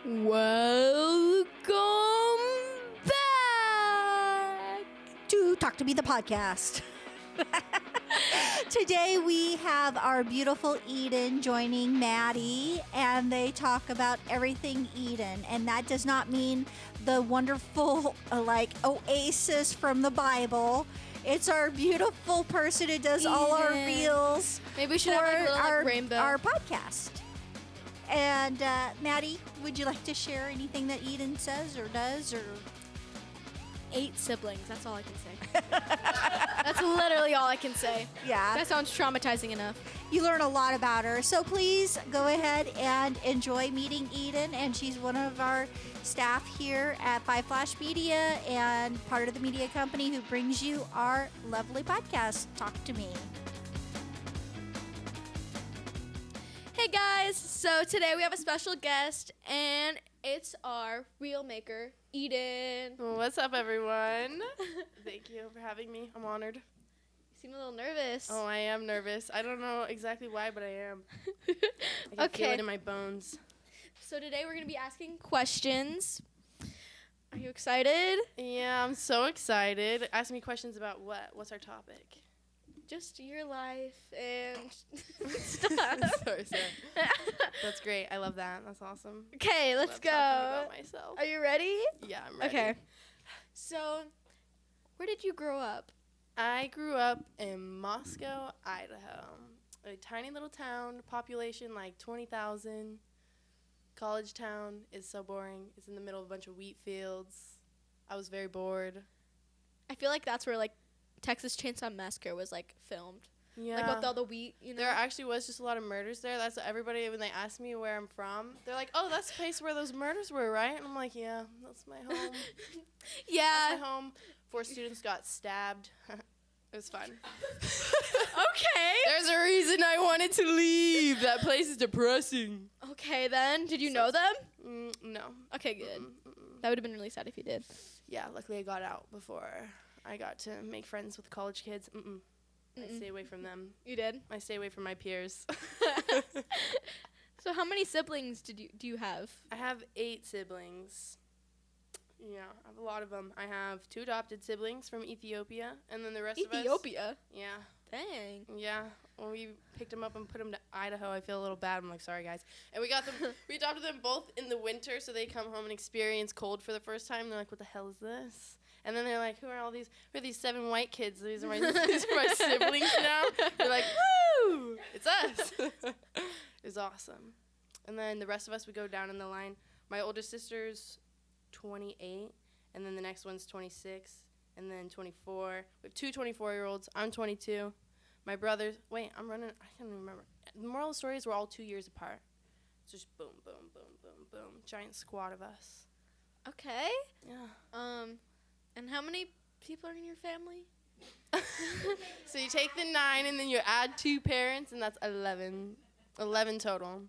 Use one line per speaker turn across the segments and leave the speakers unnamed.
Welcome back
to Talk2Me, the podcast. Today we have our beautiful Eden joining Maddie, and they talk about everything Eden. And that does not mean the wonderful, oasis from the Bible. It's our beautiful person who does all our reels.
Maybe we should
for
have a little rainbow.
Our podcast. And Maddie, would you like to share anything that Eden says or does or?
8 siblings. That's all I can say. That's literally all I can say.
Yeah.
That sounds traumatizing enough.
You learn a lot about her. So please go ahead and enjoy meeting Eden. And she's one of our staff here at 5flash Media and part of the media company who brings you our lovely podcast, Talk2Me.
Hey guys, so today we have a special guest and it's our reel maker, Eden.
What's up, everyone? Thank you for having me. I'm honored.
You seem a little nervous.
Oh, I am nervous. I don't know exactly why, but I am. I can feel it in my bones.
So today we're going to be asking questions. Are you excited?
Yeah, I'm so excited. Ask me questions about what? What's our topic?
Just your life and stuff.
sorry. That's great. I love that. That's awesome.
Okay, let's go.
Talking about myself.
Are you ready?
Yeah, I'm ready.
Okay. So, where did you grow up?
I grew up in Moscow, Idaho. A tiny little town, population like 20,000. College town is so boring. It's in the middle of a bunch of wheat fields. I was very bored.
I feel like that's where Texas Chainsaw Massacre was filmed.
Yeah.
With all the wheat, you know.
There actually was just a lot of murders there. That's what everybody, when they ask me where I'm from, they're like, "Oh, that's the place where those murders were, right?" And I'm like, "Yeah, that's my home."
Yeah.
That's my home. 4 students got stabbed. It was fun.
Okay.
There's a reason I wanted to leave. That place is depressing.
Okay, then. Did you know them?
No.
Okay, good. That would have been really sad if you did.
Yeah, luckily I got out before I got to make friends with college kids. I stay away from them.
You did?
I stay away from my peers.
So how many siblings do you have?
I have 8 siblings. Yeah, I have a lot of them. I have 2 adopted siblings from Ethiopia, and then the rest of us.
Ethiopia?
Yeah.
Dang.
Yeah. When we picked them up and put them to Idaho, I feel a little bad. I'm like, sorry, guys. And we got them. We adopted them both in the winter, so they come home and experience cold for the first time. They're like, what the hell is this? And then they're like, who are these 7 white kids? These are my siblings now. We're like, woo! It's us. It was awesome. And then the rest of us would go down in the line. My older sister's 28, and then the next one's 26, and then 24. We have 2 24-year-olds. I'm 22. My brothers, I can't even remember. The moral of the story is we're all 2 years apart. It's just boom, boom, boom, boom, boom. Giant squad of us.
Okay.
Yeah.
And how many people are in your family?
So you take the 9, and then you add 2 parents, and that's 11. 11 total.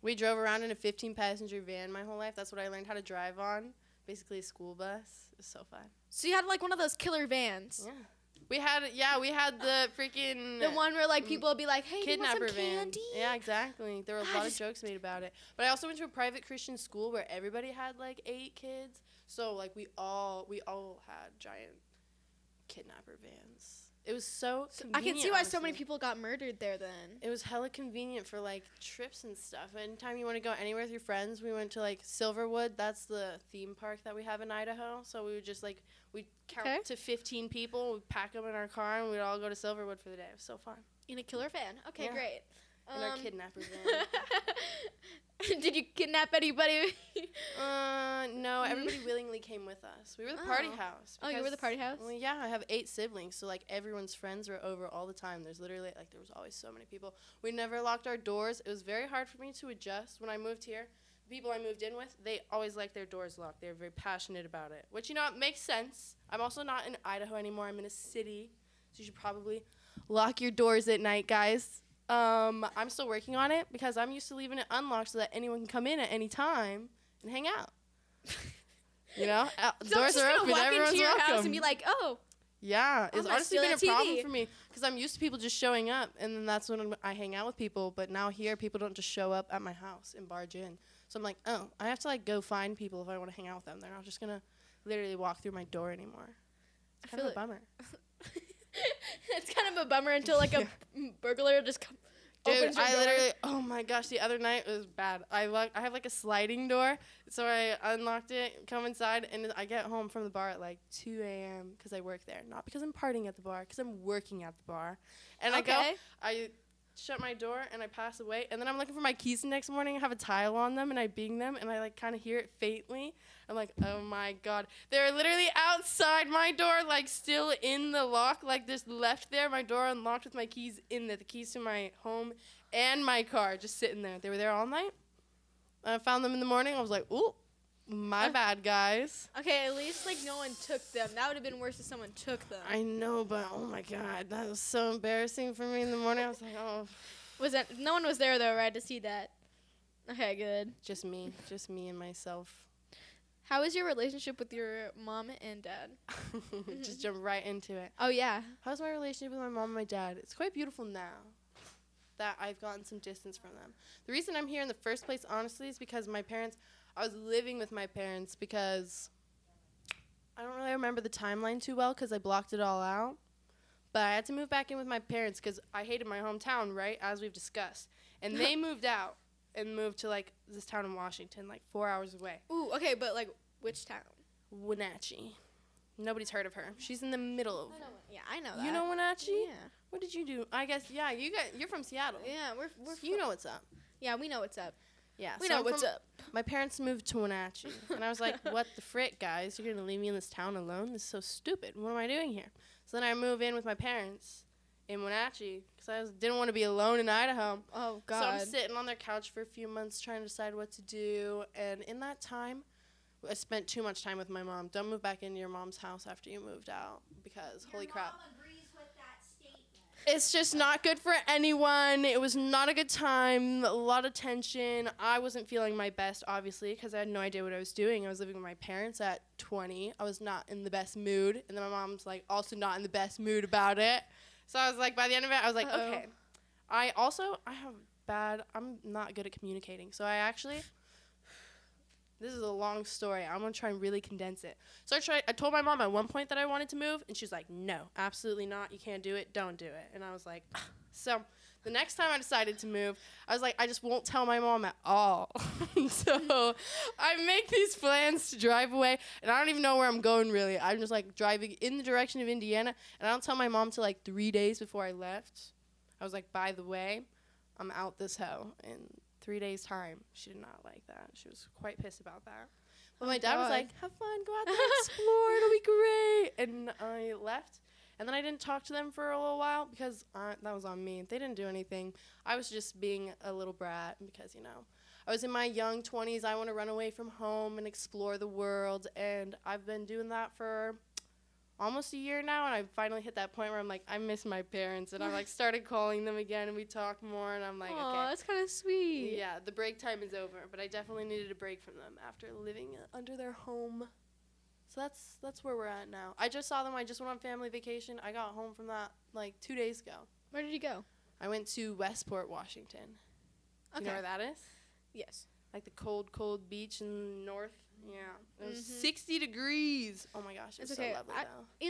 We drove around in a 15-passenger van my whole life. That's what I learned how to drive on. Basically a school bus. It was so fun.
So you had one of those killer vans.
Yeah. We had the freaking...
The one where people would be like, hey,
kidnapper
do you want some candy?
Van. Yeah, exactly. There were a lot of jokes made about it. But I also went to a private Christian school where everybody had 8 kids. So we all had giant kidnapper vans. It was so convenient.
I can see why so
honestly.
many people got murdered there then.
It was hella convenient for trips and stuff. Anytime you want to go anywhere with your friends, we went to Silverwood. That's the theme park that we have in Idaho. So we would just we'd count to 15 people, we'd pack them in our car, and we'd all go to Silverwood for the day. It was so fun.
In a killer van. Okay,
yeah.
Great.
In our kidnapper van.
Did you kidnap anybody?
No, everybody willingly came with us. We were the party house.
Oh, you were the party house?
Well, yeah, I have 8 siblings, so everyone's friends were over all the time. There's literally there was always so many people. We never locked our doors. It was very hard for me to adjust when I moved here. The people I moved in with, they always liked their doors locked. They were very passionate about it, which it makes sense. I'm also not in Idaho anymore. I'm in a city, so you should probably lock your doors at night, guys. I'm still working on it because I'm used to leaving it unlocked so that anyone can come in at any time and hang out. You know, doors are open. Everyone's
into your
welcome.
house and be like, oh.
Yeah, it's honestly been a problem
TV.
for me because I'm used to people just showing up, and then that's when I hang out with people. But now here, people don't just show up at my house and barge in. So I'm like, oh, I have to like go find people if I want to hang out with them. They're not just gonna literally walk through my door anymore. It's kind of a bummer.
It's kind of a bummer until like a burglar just
Dude,
opens your
I
door.
literally, oh my gosh, the other night was bad. I have like a sliding door, so I unlocked it, come inside, and I get home from the bar at like 2 a.m. because I work there. Not because I'm partying at the bar, because I'm working at the bar. And I shut my door, and I pass away, and then I'm looking for my keys the next morning. I have a tile on them, and I bing them, and I like kind of hear it faintly. I'm like, oh my God. They're literally outside my door, like still in the lock, like just left there, my door unlocked with my keys in there, the keys to my home and my car just sitting there. They were there all night. I found them in the morning. I was like, ooh, my bad, guys.
Okay, at least like no one took them. That would have been worse if someone took them.
I know, but oh my God, that was so embarrassing for me in the morning. I was like, oh.
No one was there though, right, to see that? Okay, good.
Just me and myself.
How is your relationship with your mom and dad?
Just jump right into it.
Oh yeah.
How's my relationship with my mom and my dad? It's quite beautiful now that I've gotten some distance from them. The reason I'm here in the first place, honestly, is because I was living with my parents because I don't really remember the timeline too well because I blocked it all out. But I had to move back in with my parents because I hated my hometown, right, as we've discussed. And they moved out and moved to, like, this town in Washington, like 4 hours away.
Ooh, okay, but, like, which town?
Wenatchee. Nobody's heard of her. She's in the middle of...
I know that.
You know Wenatchee?
Yeah.
What did you do? I guess, yeah, you're from Seattle.
Yeah, we're
So you know what's up.
Yeah, we know what's up.
Yeah.
We
so
know what's up.
My parents moved to Wenatchee. And I was like, what the frick, guys? You're going to leave me in this town alone? This is so stupid. What am I doing here? So then I move in with my parents in Wenatchee because I didn't want to be alone in Idaho.
Oh, God.
So I'm sitting on their couch for a few months trying to decide what to do. And in that time, I spent too much time with my mom. Don't move back into your mom's house after you moved out because, holy crap.
Mom agrees with that statement.
It's just not good for anyone. It was not a good time. A lot of tension. I wasn't feeling my best, obviously, because I had no idea what I was doing. I was living with my parents at 20. I was not in the best mood. And then my mom's, like, also not in the best mood about it. So I was like, by the end of it, I was like, okay. I'm not good at communicating. So this is a long story. I'm going to try and really condense it. So I told my mom at one point that I wanted to move, and she's like, no, absolutely not. You can't do it. Don't do it. And I was like, so the next time I decided to move, I was like, I just won't tell my mom at all. So I make these plans to drive away, and I don't even know where I'm going, really. I'm just, like, driving in the direction of Indiana, and I don't tell my mom till, like, 3 days before I left. I was like, by the way, I'm out this hoe in 3 days' time. She did not like that. She was quite pissed about that. But my dad was like, have fun, go out there, explore, it'll be great. And I left. And then I didn't talk to them for a little while because that was on me. They didn't do anything. I was just being a little brat because, I was in my young 20s. I want to run away from home and explore the world. And I've been doing that for almost a year now. And I finally hit that point where I'm like, I miss my parents. And I like started calling them again and we talk more. And I'm like,
Aw,
okay.
that's kind of sweet.
Yeah, the break time is over. But I definitely needed a break from them after living under their home. So that's where we're at now. I just saw them. I just went on family vacation. I got home from that like 2 days ago.
Where did you go?
I went to Westport, Washington.
Okay.
You know where that is?
Yes.
Like the cold beach in north. Yeah. It was 60 degrees. Oh my gosh, it was
okay.
so lovely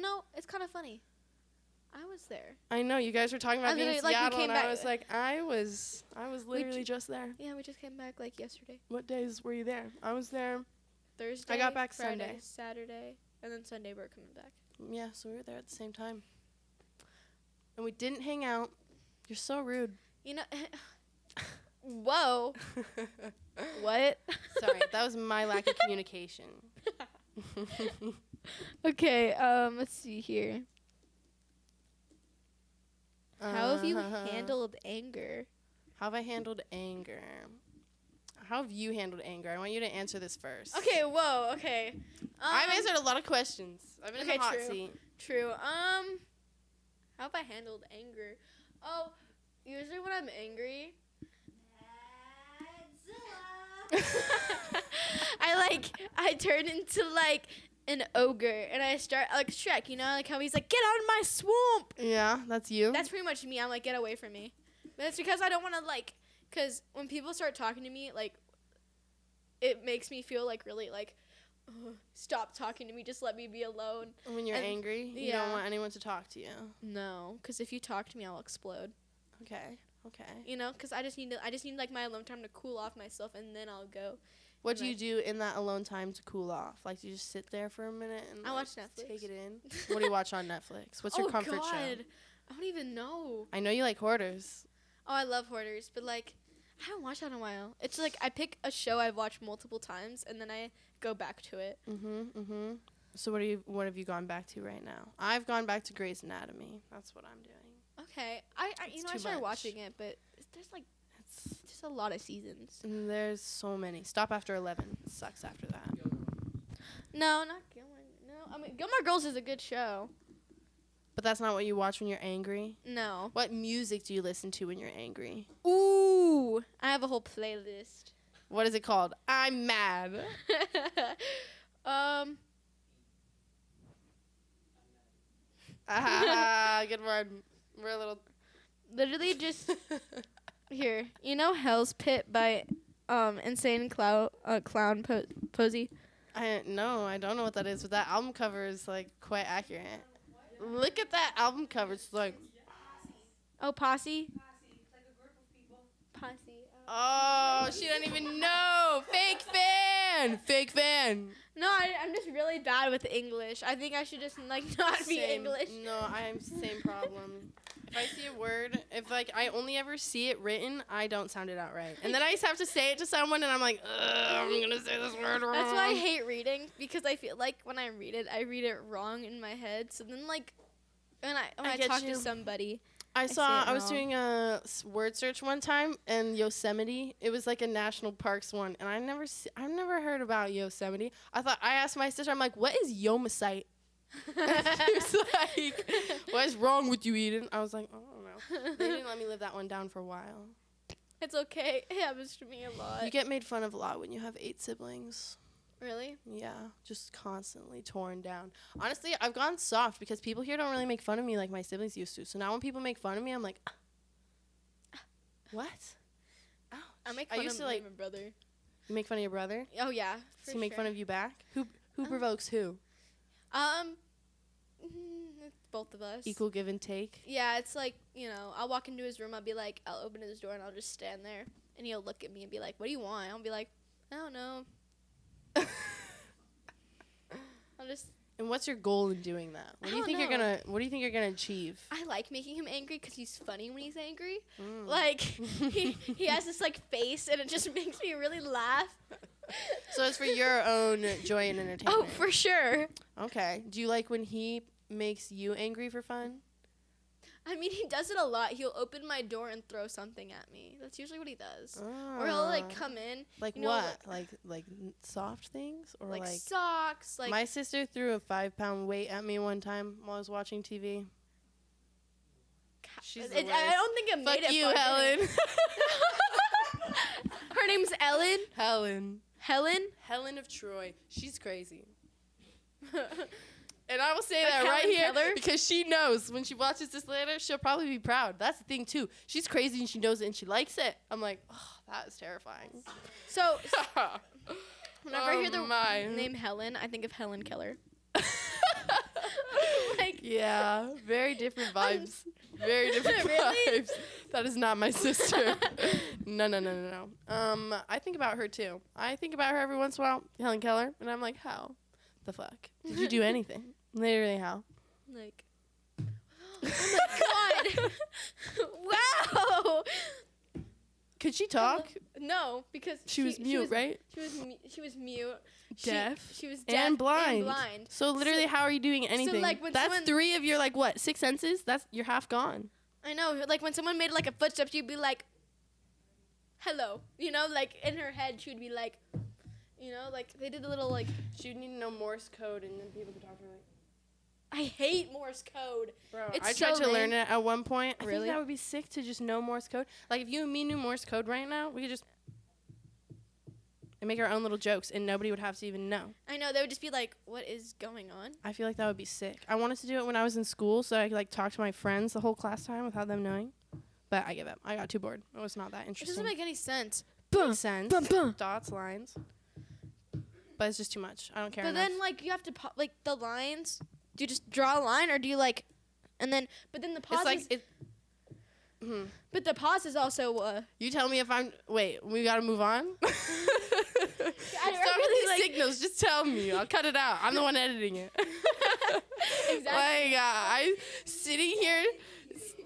though.
It's kind of funny. I was there.
I know you guys were talking about being in Seattle, and I was like, I was literally just there.
Yeah, we just came back like yesterday.
What days were you there? I was there
Thursday.
I got back
Friday,
Sunday.
Saturday, and then Sunday we're coming back.
Yeah, so we were there at the same time. And we didn't hang out. You're so rude.
Whoa. What?
Sorry, that was my lack of communication.
Okay, let's see here. How have you handled anger?
How have I handled anger? How have you handled anger? I want you to answer this first.
Okay, whoa, okay.
I've answered a lot of questions. I've been in the hot seat.
True. How have I handled anger? Oh, usually when I'm angry, I turn into like an ogre and I start like Shrek, like how he's like, get out of my swamp.
Yeah, that's you.
That's pretty much me. I'm like, get away from me. But it's because I don't want to because when people start talking to me, like it makes me feel like really like, stop talking to me, just let me be alone.
When you're
And-
angry, you
yeah.
don't want anyone to talk to you.
No, because if you talk to me, I'll explode.
Okay.
You know, because I just need like my alone time to cool off myself, and then I'll go.
What do
And
you do in that alone time to cool off? Like, do you just sit there for a minute and
I
like,
watch Netflix.
take it in? What do you watch on Netflix? What's your comfort show?
I don't even know.
I know you like Hoarders.
Oh, I love Hoarders, but like, I haven't watched that in a while. It's like I pick a show I've watched multiple times, and then I go back to it.
So what have you gone back to right now? I've gone back to Grey's Anatomy. That's what I'm doing.
Okay, I
too
started
much.
watching it, but there's like just a lot of seasons.
And there's so many. Stop after 11. It sucks after that.
No, not Gilmore. No, I mean Gilmore Girls is a good show.
But that's not what you watch when you're angry.
No.
What music do you listen to when you're angry?
Ooh, I have a whole playlist.
What is it called? I'm mad. Good one. We're a little.
Literally just here. You know Hell's Pit by Insane Clown Posey?
I don't know what that is, but that album cover is like quite accurate. Look at that album cover. It's like,
Oh, Posse? Posse.
oh, she don't even know. Fake fan.
No, I'm just really bad with English. I think I should just like not be
Same.
English.
No, I am same problem. If I see a word, if like I only ever see it written, I don't sound it out right. And then I just have to say it to someone, and I'm like, I'm gonna say this word wrong.
That's why I hate reading, because I feel like when I read it wrong in my head. So then like when I
get
talk
you.
to somebody,
I
say
I
it
was
wrong.
doing a word search one time in Yosemite. It was like a national parks one, and I've never heard about Yosemite. I asked my sister, I'm like, what is Yomasite? She was like, what is wrong with you, Eden? I was like, I don't know. They didn't let me live that one down for a while.
it's okay. It happens to me a lot.
You get made fun of a lot when you have 8 siblings.
Really?
Yeah, just constantly torn down. Honestly, I've gone soft because people here don't really make fun of me like my siblings used to. So now when people make fun of me, I'm like, what? Ouch.
I make
I
fun
used
of
to like
my brother.
you make fun of your brother.
Oh yeah.
Does he make fun of you back? Who provokes who?
It's both of us.
Equal give and take.
Yeah, it's like, you know, I'll walk into his room, I'll open his door and I'll just stand there, and he'll look at me and be like, what do you want? I'll be like, I don't know. I'll just,
And what's your goal in doing that? What do you think you're gonna achieve?
I like making him angry because he's funny when he's angry.
Mm.
Like, he has this, like, face, and it just makes me really laugh.
So it's for your own joy and entertainment.
Oh, for sure.
Okay. Do you like when he makes you angry for fun?
I mean, he does it a lot. He'll open my door and throw something at me. That's usually what he does. Or he'll, like, come in.
Like
you know,
what? Like soft things? Or
like socks. Like,
my sister threw a 5-pound weight at me one time while I was watching TV. She's the
I don't think it made
Fuck
it
you,
fun, did
Helen.
it? Her name's Ellen.
Helen
Helen?
of Troy. She's crazy. And I will say
Like
that right
Helen
here
Keller?
because she knows when she watches this later, she'll probably be proud. That's the thing, too. She's crazy and she knows it and she likes it. I'm like, oh, that is terrifying.
So, whenever I hear the
my.
name Helen, I think of Helen Keller. Like,
Yeah, very different vibes. Very different
Really?
vibes. That is not my sister. No. I think about her, too. I think about her every once in a while, Helen Keller, and I'm like, how the fuck did you do anything? Literally, how?
like, oh my god! Wow!
Could she talk?
No, because
She was mute, right?
She was mute.
Deaf.
She was deaf
And blind.
And blind.
So literally, how are you doing anything?
like, when
That's
someone-
3 of your, like, what, 6 senses? You're half gone.
I know. Like when someone made like a footstep, she'd be like, "Hello," you know. Like in her head, she would be like, you know, like they did a little like.
She would need to know Morse code, and then people could talk to her like.
I hate Morse code.
Bro,
It's
I tried
so
to learn
lame.
it at one point. I
Really?
think that would be sick to just know Morse code. Like, if you and me knew Morse code right now, we could just and make our own little jokes, and nobody would have to even know.
I know. They would just be like, "What is going on?"
I feel like that would be sick. I wanted to do it when I was in school, so I could, like, talk to my friends the whole class time without them knowing. But I gave up. I got too bored. It was not that
It
interesting.
doesn't make any sense.
Makes sense.
Bum, bum.
Dots, lines. but it's just too much. I don't care
But
enough.
then, like, you have to, like, the lines, do you just draw a line, or do you, like, and then, but then the pause
it's like
is,
it. Mhm.
but the pause is also,
You tell me if I'm. Wait, we gotta move on.
I
Stop with
really,
these
like-
signals. Just tell me. I'll cut it out. I'm the one editing it.
Exactly.
Like I'm sitting here.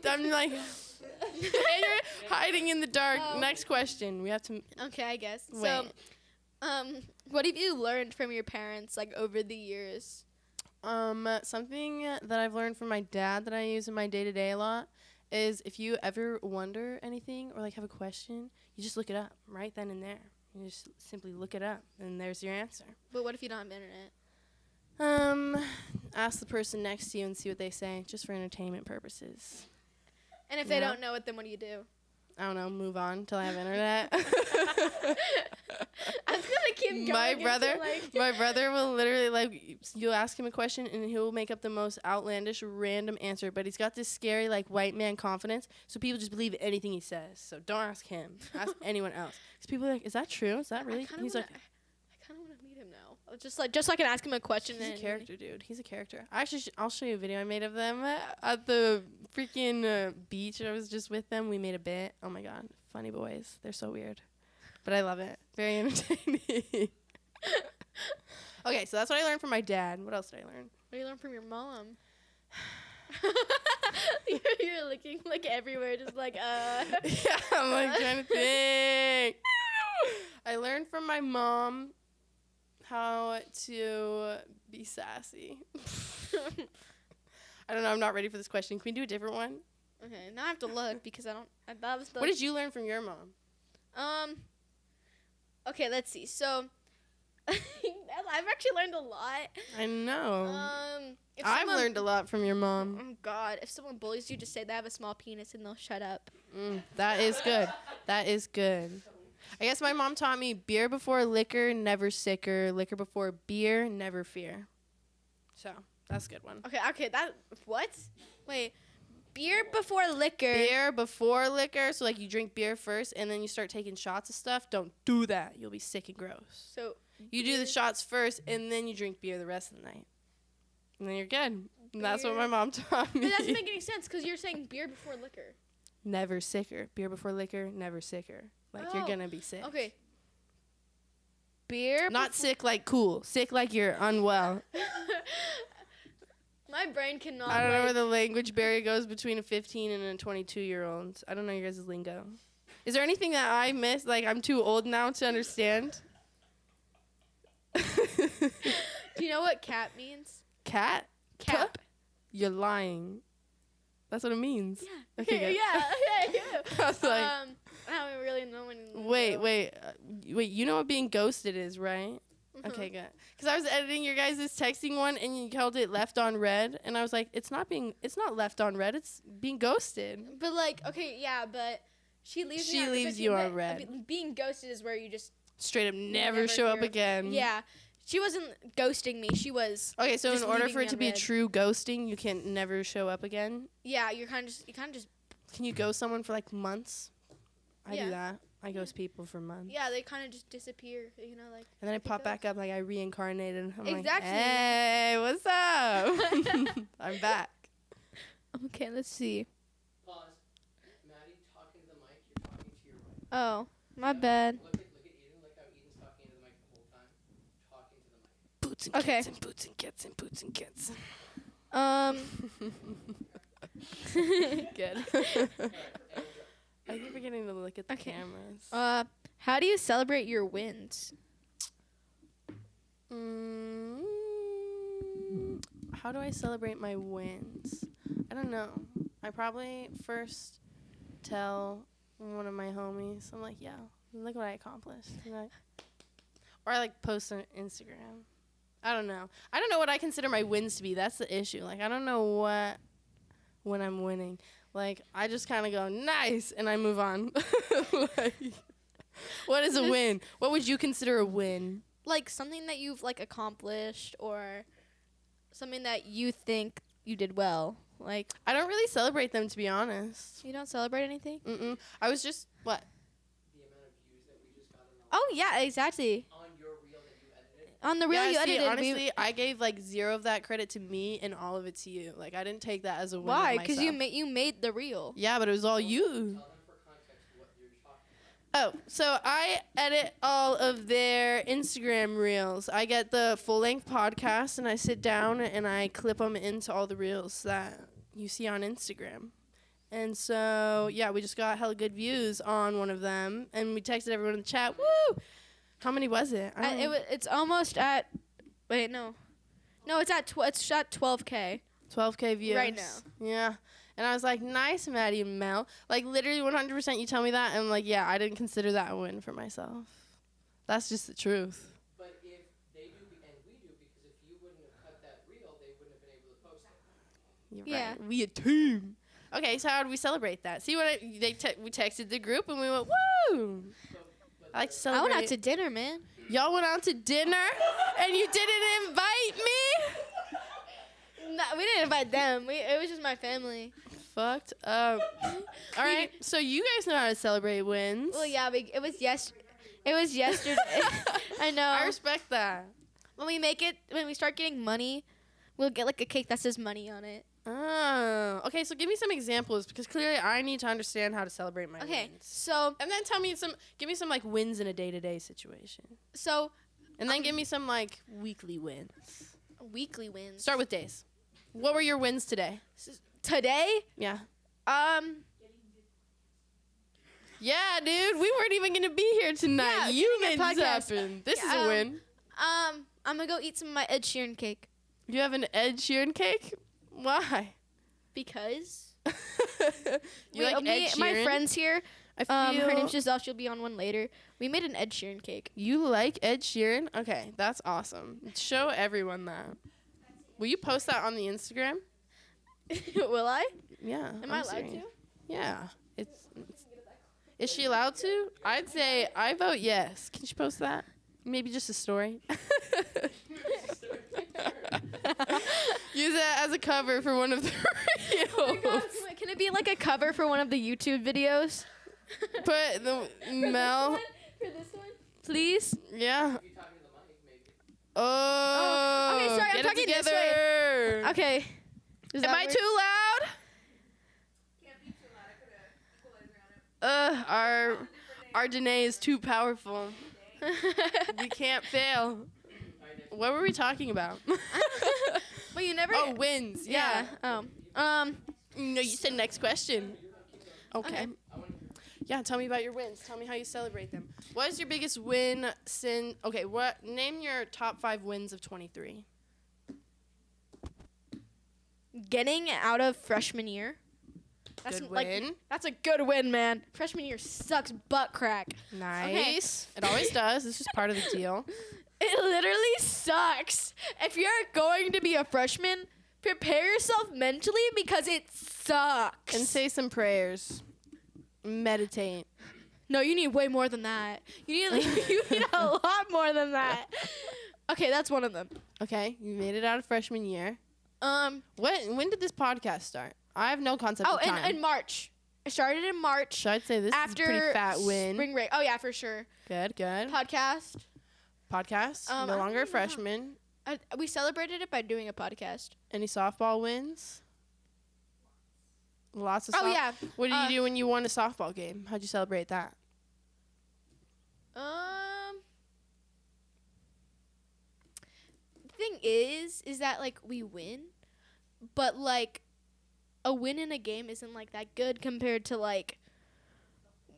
I'm like, and you're hiding in the dark.
Oh.
Next question. We have to.
okay, I guess.
Wait.
So, what have you learned from your parents, like, over the years?
Something that I've learned from my dad that I use in my day-to-day a lot is if you ever wonder anything or like have a question, you just look it up right then and there. You just simply look it up, and there's your answer.
But what if you don't have internet?
Ask the person next to you and see what they say, just for entertainment purposes.
And if they
Yeah.
don't know it, then what do you do?
I don't know, move on until I have internet.
I was gonna keep going.
my
until,
brother
like-
my brother will literally, like, you'll ask him a question and he'll make up the most outlandish random answer, but he's got this scary, like, white man confidence, so people just believe anything he says. So don't ask him, ask anyone else, because people are like, is that true, is that really?
I kinda
He's
wanna,
like,
I kind of want to meet him now. Just so I can ask him a question.
he's a
and
character, dude. He's a character. Actually, I'll show you a video I made of them at the freaking beach. I was just with them. We made a bit. Oh my god, funny boys. They're so weird, but I love it. Very entertaining. Okay, so that's what I learned from my dad. What else did I learn?
What do you learn from your mom? You're looking like everywhere, just like
Yeah, I'm like trying to think. I learned from my mom how to be sassy. I don't know. I'm not ready for this question. Can we do a different one?
Okay, now I have to look because I don't. That was the.
What did you learn from your mom?
Okay, let's see. So, I've actually learned a lot.
I know.
If
I've
someone-
learned a lot from your mom.
Oh God! If someone bullies you, just say they have a small penis and they'll shut up.
That is good. That is good. I guess my mom taught me beer before liquor, never sicker. Liquor before beer, never fear. So that's a good one.
Okay. That what? Wait, beer before liquor.
Beer before liquor. So like you drink beer first and then you start taking shots of stuff. Don't do that. You'll be sick and gross.
So
You do the
beer-
shots first and then you drink beer the rest of the night. And then you're good. And that's what
Beer-
my mom taught me.
But that doesn't make any sense because you're saying beer before liquor.
Never sicker. Beer before liquor, never sicker. Like you're
Oh,
gonna be sick.
Okay. Beer.
Not
before-
sick like cool. Sick like you're unwell.
My brain cannot.
I don't know
like-
where the language barrier goes between a 15 and a 22-year-old. I don't know your guys' lingo. Is there anything that I missed? Like, I'm too old now to understand.
Do you know what cat means?
Cat?
Cap.
You're lying. That's what it means.
Yeah.
Okay, good.
yeah.
I was like,
I don't really know any.
wait. You know what being ghosted is, right?
Mhm.
Okay, good. Because I was editing your guys' texting one, and you called it left on red, and I was like, it's not left on red. It's being ghosted.
But like, okay, yeah, but she leaves.
She
me on,
leaves
but
you
but
on red.
Being ghosted is where you just
Straight up never show up
hear-
again.
Yeah, she wasn't ghosting me. She was.
Okay, so in
Just
order
leaving
for
me
it to
on
be
red.
true ghosting, you can never show up again.
Yeah, you kind of just.
Can you ghost someone for like months? I
Yeah.
do that. I ghost people for months.
Yeah, they kind of just disappear. You know, like.
And then I pop
goes.
back up like I reincarnated. I'm like,
Exactly.
hey, what's up? I'm back.
Okay, let's see.
Pause. Maddie, talking to the mic. You're talking to your mic.
Oh, my bad.
Look at Eden. Look how Eden's talking into the mic the whole time. Talking to the mic. Boots and
Okay.
gets and boots and gets and boots and gets. Good. I keep forgetting to look at the
Okay.
cameras.
How do you celebrate your wins?
How do I celebrate my wins? I don't know. I probably first tell one of my homies. I'm like, yo, look what I accomplished. Or I like post on Instagram. I don't know. I don't know what I consider my wins to be. That's the issue. Like, I don't know when I'm winning. Like, I just kind of go, nice, and I move on. Like, what is a win? What would you consider a win?
Like something that you've like accomplished or something that you think you did well. Like
I don't really celebrate them, to be honest.
you don't celebrate anything?
Mm-mm. I was just, what?
The amount of views that we just got
Oh yeah, exactly.
on your reel that you edited.
On the reel you
see,
edited.
honestly, I gave like 0 of that credit to me and all of it to you. Like I didn't take that as a win.
Why?
Because
Because you made the reel.
Yeah, but it was all you. Oh, so I edit all of their Instagram reels. I get the full-length podcast, and I sit down and I clip them into all the reels that you see on Instagram. And so, yeah, we just got hella good views on one of them, and we texted everyone in the chat. Woo! How many was it?
It's almost at. Wait, no. No, it's at it's shot 12K.
12K views.
Right now.
Yeah. And I was like, nice, Maddie and Mel. Like, literally 100% you tell me that, and I'm like, yeah, I didn't consider that a win for myself. That's just the truth.
But if they do and we do, because if you wouldn't have cut that reel, they wouldn't have been able to post it.
You're
Yeah.
right. We a team. Okay, so how do we celebrate that? See what we texted the group, and we went, woo! I like to
I
celebrate.
went out to dinner, man.
Y'all went out to dinner, and you didn't invite me?
No, we didn't invite them. It was just my family.
Fucked up. All right, so you guys know how to celebrate wins.
Well, yeah, it was yesterday. I know.
I respect that.
When we start getting money, we'll get like a cake that says money on it.
Oh, okay. So give me some examples because clearly I need to understand how to celebrate my
Okay,
wins.
so
And then give me some like wins in a day-to-day situation, and then give me some like weekly wins.
weekly wins.
Start with days. What were your wins today?
Today.
Yeah.
Yeah,
dude. We weren't even gonna be here tonight.
Yeah,
You
getting
made
a
this
podcast.
happen. This is
Yeah,
a win.
I'm gonna go eat some of my Ed Sheeran cake
You have an Ed Sheeran cake? Why?
because
You like
me,
Ed Sheeran?
my friends here.
I feel
Her name's Giselle. She'll be on one later. We made an Ed Sheeran cake.
You like Ed Sheeran? Okay, that's awesome. Show everyone that. Will you post that on the Instagram?
Will I?
Yeah.
Am
I'm
I allowed
serious.
to?
Yeah. Is she allowed to? I'd say I vote yes. Can she post that? Maybe just a story. Use it as a cover for one of the reels.
Oh my God, can it be like a cover for one of the YouTube videos?
Put the Mel.
For this one? Please?
Yeah.
If you're talking to the mic, maybe.
Oh.
okay, sorry, I'm
get it
talking this
together.
Okay. Does
Am
that
I
work?
too loud?
Can't be too loud. I put an equalizer on it.
Our Danae is too powerful. We can't fail. What were we talking about?
But you never.
Oh, wins. Yeah.
Yeah.
No, you said next question. Okay.
Okay.
Yeah, tell me about your wins. Tell me how you celebrate them. What is your biggest win since? Okay, name your top 5 wins of 23.
Getting out of freshman year. That's
Good
like
win.
that's a good win, man. Freshman year sucks butt crack.
Nice. It always does. It's just part of the deal.
It literally sucks. If you're going to be a freshman, prepare yourself mentally because it sucks.
And say some prayers. Meditate.
No, you need way more than that. You need a lot more than that. Okay, that's one of them.
Okay, you made it out of freshman year.
Um.
When did this podcast start? I have no concept
Oh,
of time.
in March. It started in March.
So I'd say this
After
is a pretty fat win.
Spring break. Oh yeah, for sure.
Good.
Podcast.
Podcast.
I
No
don't
longer a
even know.
freshman.
We celebrated it by doing a podcast.
Any softball wins? Lots of.
Oh yeah.
What did you do when you won a softball game? How'd you celebrate that?
The thing is that like we win, but like a win in a game isn't like that good compared to like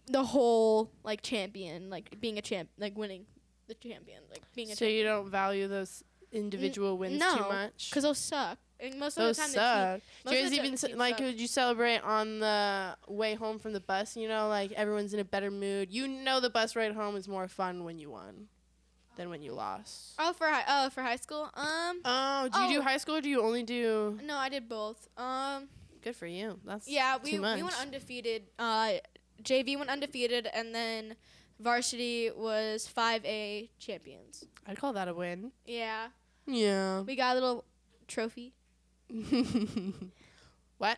the whole like champion, like being a champ, like winning the champion, like being a
So you don't value those individual wins
no,
too much?
because those suck. And most
Those
of the time,
suck. Do you
most
guys
of the
even
teams
like?
suck.
Would you celebrate on the way home from the bus? You know, like everyone's in a better mood. You know, the bus ride home is more fun when you won than when you lost.
for high school.
Oh, do you do high school or do you only do?
No, I did both.
Good for you. That's
Yeah,
too much.
we went undefeated. JV went undefeated, and then varsity was 5A champions.
I'd call that a win.
Yeah,
Yeah.
we got a little trophy.
What?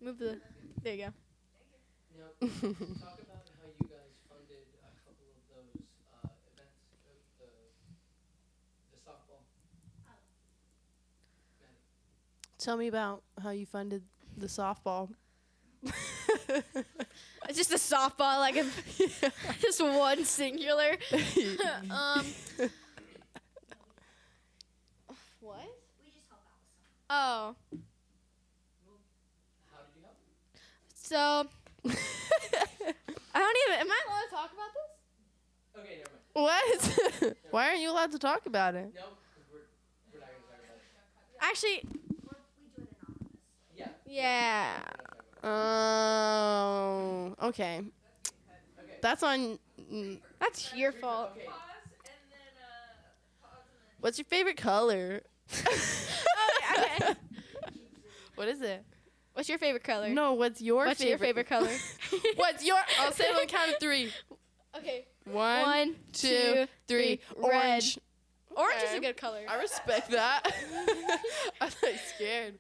Move the. There you go.
Now, talk about how you guys funded a couple of those events
Tell me about how you funded the softball.
It's just a softball, like just one singular. What?
We just help out with some.
Oh,
How did you help?
so I don't even. Am I allowed to talk about this?
Okay, never mind.
What? Why aren't you allowed to talk about it?
No, because we're not going to talk about it.
Actually,
We do it anonymous.
Yeah.
yeah.
Oh, okay.
Okay.
That's on.
That's your fault.
Okay.
Pause and then pause and then.
What's your favorite color?
Okay.
What is it?
What's your favorite color?
No, what's your
What's
favorite?
your favorite color?
What's your? I'll say it on the count of 3.
Okay.
1, 2, 3.
Red.
Orange.
Orange is
Okay.
a good color.
I respect that. I'm like scared.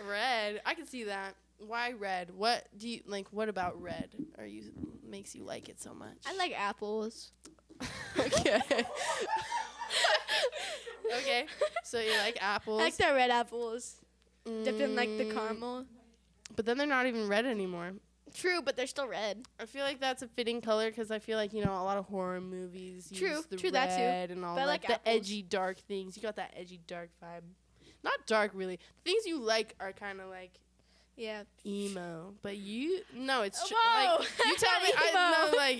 Red. I can see that. Why red? What do you like? What about red? Makes you like it so much?
I like apples.
Okay. Okay. So you like apples.
I like the red apples. Dipped in like the
Mm,
caramel.
But then they're not even red anymore.
True, but they're still red.
I feel like that's a fitting color because I feel like, a lot of horror movies
True,
use the
true,
red
that too.
and all
But I
like
like
the
apples.
edgy dark things. You got that edgy dark vibe. Not dark really. The things you like are kind of like
Yeah.
emo, but no, it's
Whoa,
like you tell me.
emo.
I know, like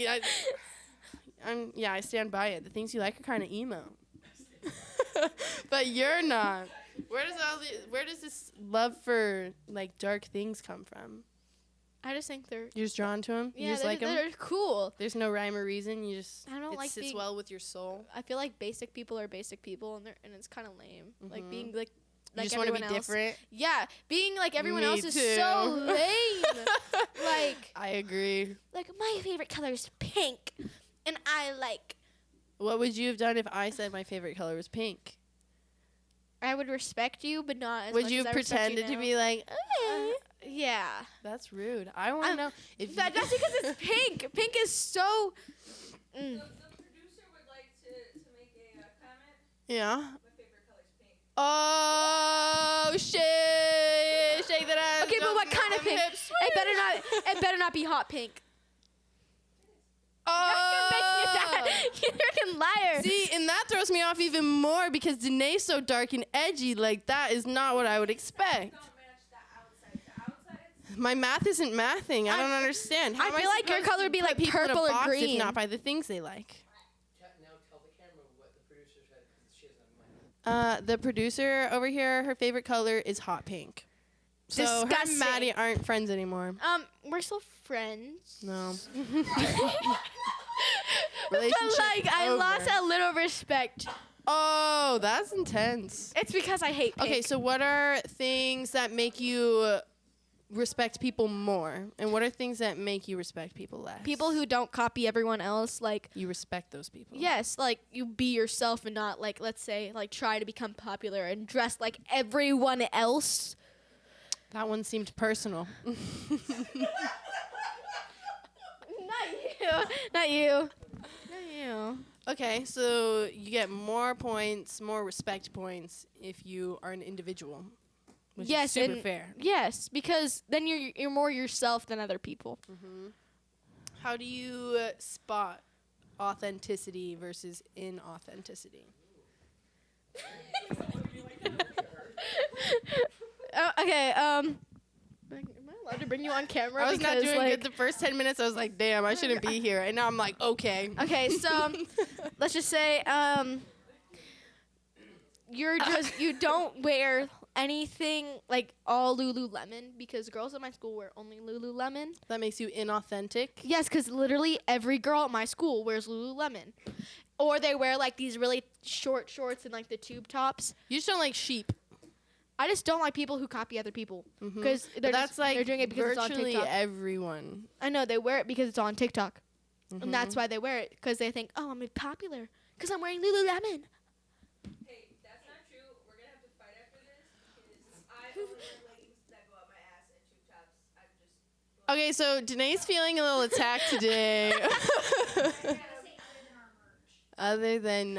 I stand by it. The things you like are kind of emo, but you're not. Where does this love for like dark things come from?
I just think they're
You're just drawn to them. You
yeah,
just
they're,
like them.
they're cool.
There's no rhyme or reason. You just
I don't
it
like
sits
being-
well with your soul.
I feel like basic people are basic people, and it's kind of lame. Like
Mhm.
being like
You just want to be
everyone else.
different.
Yeah, being like everyone
Me
else is
too.
so lame. Like
I agree.
my favorite color is pink, and I like.
What would you have done if I said my favorite color was pink?
I would respect you, but not as
Would
much
you
as
have
I respect
pretended to
now.
be like, okay?
Yeah.
That's rude. I want to know if
That's because it's pink. Pink is so. Mm.
The producer would like to make a comment.
yeah.
My favorite color is pink.
Oh shit! Shake that ass.
Okay, but what
jump
kind of
them
pink?
hips.
It better not be hot pink.
Oh.
You freaking liar.
See, and that throws me off even more because Danae's so dark and edgy. Like that is not what I would expect.
Don't match the outside. The outside is
My math isn't mathing. I don't understand. How
I
am
feel like your
supposed
color
to
would be
put
like
people in a
purple or
box
green.
If not by the things they like.
Now tell the camera what the producer said because she doesn't have money.
The producer over here, her favorite color is hot pink. So her and
Disgusting.
Maddie aren't friends anymore.
We're still friends.
No.
But
Relationship
like, I lost
over.
a little respect.
Oh, that's intense.
It's because I hate pink.
Okay, so what are things that make you respect people more? And what are things that make you respect people less?
people who don't copy everyone else, like,
you respect those people.
yes, like, you be yourself and not, like, let's say, like, try to become popular and dress like everyone else.
That one seemed personal.
Not you. Not you.
Okay, so you get more points, more respect points if you are an individual. Which
Yes,
is super
and-
fair.
Yes, because then you're more yourself than other people.
How do you spot authenticity versus inauthenticity?
Okay, am I allowed to bring you on camera?
I was not
Because,
doing
like,
good the first 10 minutes. I was like, damn, I shouldn't be here. And now I'm like, okay.
Okay, so let's just say you don't wear anything like all Lululemon because girls at my school wear only Lululemon.
That makes you inauthentic.
Yes, because literally every girl at my school wears Lululemon, or they wear like these really short shorts and like the tube tops.
You just don't like sheep.
I just don't like people who copy other people because
But that's like
they're doing it because it's on
virtually
TikTok.
everyone.
I know they wear it because it's on TikTok, and that's why they wear it because they think, oh, I'm popular because I'm wearing Lululemon.
Hey, that's not true. We're gonna have to fight after this because I only wear leggings that go up my ass and tube tops. I'm just.
Okay, so Danae's feeling a little attacked today. Other than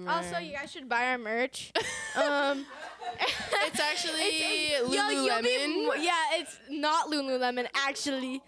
Also, you guys should buy our merch.
it's actually
Yo, you'll be
Lululemon.
yeah, it's not Lululemon actually.